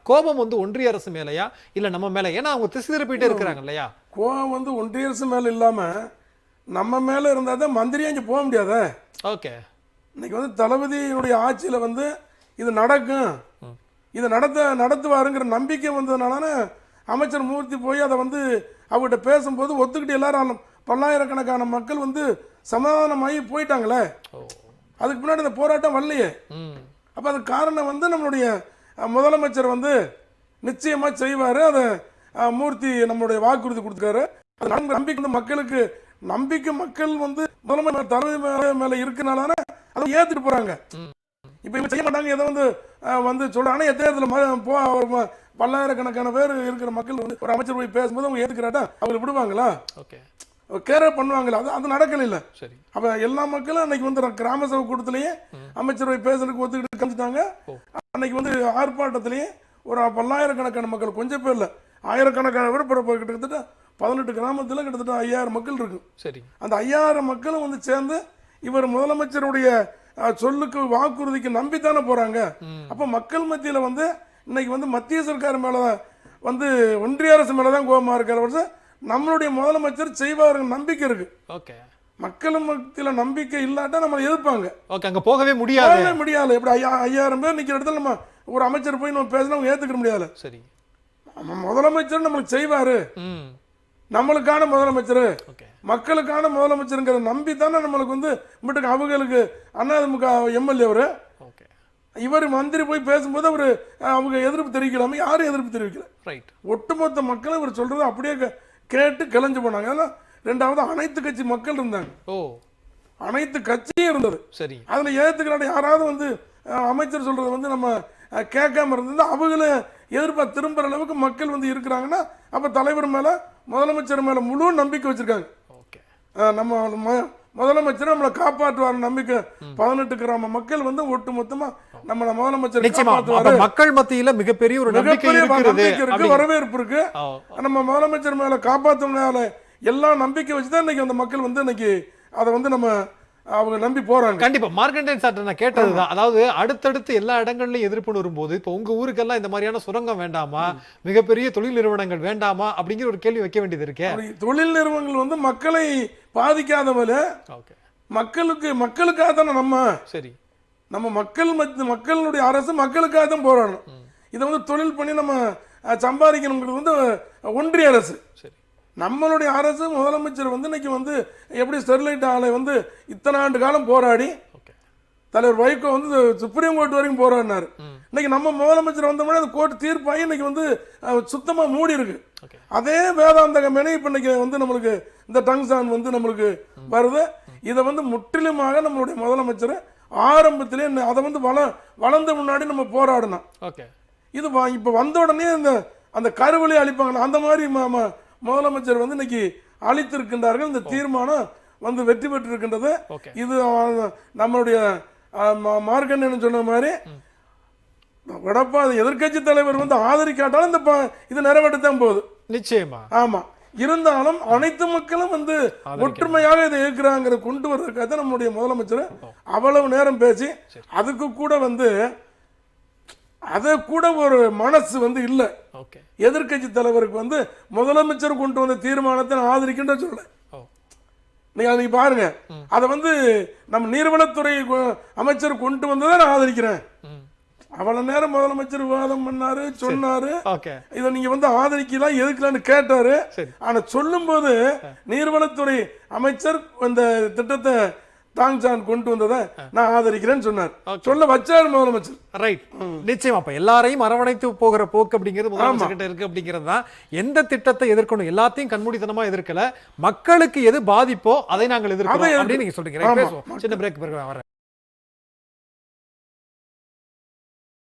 கோபம் வந்து ஒன்றிய அரசு மேலயா இல்ல நம்ம மேல? ஏன்னா அவங்க திசை திருப்பிட்டே இருக்கிறாங்க இல்லையா? கோபம் வந்து ஒன்றிய அரசு மேல இல்லாம நம்ம மேல இருந்தா தான் மந்திரியா இங்க போக முடியாத. ஓகே. இன்னைக்கு வந்து தளபதியினுடைய ஆட்சியில வந்து இது நடக்கும், இதை நடத்துவாருங்கிற நம்பிக்கை வந்ததுனால அமைச்சர் மூர்த்தி போய் அதை வந்து அவர்கிட்ட பேசும்போது ஒத்துக்கிட்டு எல்லாரும் பல்லாயிரக்கணக்கான மக்கள் வந்து சமாதானமாகி போயிட்டாங்களே. அதுக்கு முன்னாடி இந்த போராட்டம் வரலையே. அப்போ அதுக்கு காரணம் வந்து நம்மளுடைய முதலமைச்சர் வந்து நிச்சயமா செய்வார். அதை மூர்த்தி நம்மளுடைய வாக்குறுதி கொடுத்துருக்காரு. அது நம்பிக்கை வந்து மக்களுக்கு மக்கள் வந்து முதலமைச்சர் தளபதி மேல இருக்கனால அதை ஏத்துட்டு போறாங்க. இப்ப இவங்க செய்ய மாட்டாங்க, எதை வந்து சொல்றாங்க. தேர்தலில் பல்லாயிரக்கணக்கான பேர் இருக்கிற மக்கள் வந்து ஒரு அமைச்சர் போய் பேசும்போது அவங்க ஏத்துக்கிறாட்டா அவங்க விடுவாங்களா? கேர பண்ணுவாங்களா? அது நடக்கல இல்ல. அப்ப எல்லா மக்களும் அன்னைக்கு வந்து கிராம சபை கூட்டத்திலேயே அமைச்சர் போய் பேசுறதுக்கு ஒத்துக்கிட்டு கழிச்சிட்டாங்க. அன்னைக்கு வந்து ஆர்ப்பாட்டத்திலேயே ஒரு பல்லாயிரக்கணக்கான மக்கள், கொஞ்சம் பேர் இல்ல, ஆயிரக்கணக்கான பேர் கிட்டத்தட்ட 18 கிராமத்தில் கிட்டத்தட்ட 5000 மக்கள் இருக்கு. அந்த 5000 மக்களும் வந்து சேர்ந்து இவர் முதலமைச்சருடைய சொல்லுக்கு வாக்குறுதிக்கு நம்பித்தானே போறாங்க. அப்ப மக்கள் மத்தியில வந்து இன்னைக்கு வந்து மத்திய சர்க்கார் மேல வந்து ஒன்றிய அரசு மேலதான் கோபமா இருக்கிற நம்மளுடைய முதலமைச்சர் செய்வாரு நம்பிக்கை இருக்கு. மக்கள் மத்தியில நம்பிக்கை இல்லாட்டா நம்ம எதிர்ப்பாங்க. அங்க போகவே முடியாது. எப்படி 5000 பேர் நிக்கிற இடத்துல நம்ம ஒரு அமைச்சர் போய் நம்ம பேசினா அவங்க முடியாது. சரி, முதலமைச்சர் நம்மளுக்கு செய்வாரு, நம்மளுக்கான முதலமைச்சர், மக்களுக்கான முதலமைச்சருங்கிற நம்பி தானே நம்மளுக்கு வந்து அவங்களுக்கு அதிமுக எம்எல்ஏ அவரு. இவர் மந்திரி போய் பேசும்போது அவரு அவங்க எதிர்ப்பு தெரிவிக்கலாம? யாரும் எதிர்ப்பு தெரிவிக்கல. ஒட்டுமொத்த மக்களும் இவர் சொல்றது அப்படியே கேட்டு கிளஞ்சு போனாங்க. ரெண்டாவது அனைத்து கட்சி மக்கள் இருந்தாங்க, அனைத்து கட்சியும் இருந்தது. சரி, அதுல ஏத்துக்கிறாங்க. யாராவது வந்து அமைச்சர் சொல்றது வந்து நம்ம கேட்காம இருந்தது அவங்கள எதிர்ப்பா திரும்புற அளவுக்கு மக்கள் வந்து இருக்கிறாங்கன்னா அப்ப தலைவர் மேல முதலமைச்சர் மேல முழு நம்பிக்கை வச்சிருக்காங்க. நம்ம முதலமைச்சர் நம்மளை காப்பாற்றுவார் நம்பிக்கை 18 கிராம மக்கள் வந்து ஒட்டு மொத்தமா நம்ம முதலமைச்சர் காப்பாற்றுவாரு. மக்கள் மத்தியில மிகப்பெரிய ஒரு நம்பிக்கை இருக்கு, வரவேற்பு இருக்கு. நம்ம முதலமைச்சர் மேல காப்பாற்றுனால எல்லா நம்பிக்கை வச்சுதான் இன்னைக்கு அந்த மக்கள் வந்து இன்னைக்கு அதை வந்து நம்ம அவங்க நம்பி போறாங்க. கண்டிப்பா மார்க்கண்டேன் சார் நான் கேட்டதுதான். அதாவது அடுத்தடுத்து எல்லா இடங்கள்லயும் எதிர்ப்பு வரும்போது இப்ப உங்க ஊருக்கெல்லாம் இந்த மாதிரியான சுரங்கம் வேண்டாமா, மிகப்பெரிய தொழில் நிறுவனங்கள் வேண்டாமா அப்படிங்கிற ஒரு கேள்வி வைக்க வேண்டியது இருக்கு. தொழில் நிறுவனங்கள் வந்து மக்களை பாதிக்காதவரை மக்களுக்காக தானே நம்ம. சரி, நம்ம மக்களுடைய அரசு மக்களுக்காக தான் போராடணும். இதை வந்து தொழில் பண்ணி நம்ம சம்பாதிக்கணுங்கிறது வந்து ஒன்றிய அரசு. சரி, நம்மளுடைய அரசு முதலமைச்சர் வந்து இன்னைக்கு வந்து எப்படி ஸ்டெர்லைட் ஆலை வந்து இத்தனை ஆண்டு காலம் போராடி தலைவர் வைகோ வந்து சுப்ரீம் கோர்ட் வரைக்கும் போராடினாரு. இன்னைக்கு நம்ம முதலமைச்சர் வந்தோம்னா அந்த கோர்ட் தீர்ப்பாகி இன்னைக்கு வந்து சுத்தமா மூடி இருக்கு. அதே வேதாந்த கம்பெனி இப்ப இன்னைக்கு வந்து நம்மளுக்கு இந்த டங்ஸ்டான் வந்து நம்மளுக்கு வருது. இதை வந்து முற்றிலுமாக நம்மளுடைய முதலமைச்சர் ஆரம்பத்திலே அதை வந்து வளர்ந்த முன்னாடி நம்ம போராடணும். இது இப்ப வந்த உடனே அந்த கருவிலே அழிப்பாங்க. அந்த மாதிரி முதலமைச்சர் வந்து இன்னைக்கு அளித்திருக்கின்றார்கள். இந்த தீர்மானம் வந்து வெற்றி பெற்று இருக்கின்றது. இது நம்மளுடைய மார்க்கண்டேயன் சொன்ன மாதிரி எதிர்கட்சி தலைவர் வந்து ஆதரிக்காட்டாலும் இது நிறைவேற்றத்தான் போகுது. நிச்சயமா. ஆமா, இருந்தாலும் அனைத்து மக்களும் வந்து ஒற்றுமையாக இதை இருக்கிறாங்க கொண்டு வர்றதுக்காக நம்மளுடைய முதலமைச்சர் அவ்வளவு நேரம் பேசி அதுக்கு கூட வந்து அத கூட ஒரு மனசு வந்து இல்ல. எதிர்கட்சி தலைவருக்கு வந்து முதலமைச்சர் கொண்டு வந்த தீர்மானத்தை ஆதரிக்கின்ற சொல்ல நீங்க பாருங்க. அதை வந்து நம்ம நீர்வளத்துறை அமைச்சர் கொண்டு வந்ததை நான் ஆதரிக்கிறேன். அவ்வளவு நேரம் முதலமைச்சர் விவாதம் பண்ணாரு, சொன்னாரு. இதை நீங்க வந்து ஆதரிக்கலாம் எதுக்கலான்னு கேட்டாரு. ஆனா சொல்லும் போது நீர்வளத்துறை அமைச்சர் இந்த திட்டத்தை டாங்சான் கொண்டு வந்ததை நான் ஆதரிக்கிறேன்னு சொன்னார். சொல்ல வச்சாரு முதலமைச்சர். ரைட், நிச்சயமா. அப்ப எல்லாரையும் அரவணைத்து போகிற போக்கு அப்படிங்கிறது முதலமைச்சர் கிட்ட இருக்கு. அப்படிங்கிறது தான் எந்த திட்டத்தை எதிர்க்கணும் எல்லாத்தையும் கண்மூடித்தனமா எதிர்க்கல, மக்களுக்கு எது பாதிப்போ அதை நாங்கள் எதிர்க்கிறோம் அப்படின்னு நீங்க சொல்றீங்க. சின்ன பிரேக் பிறகு வரேன்.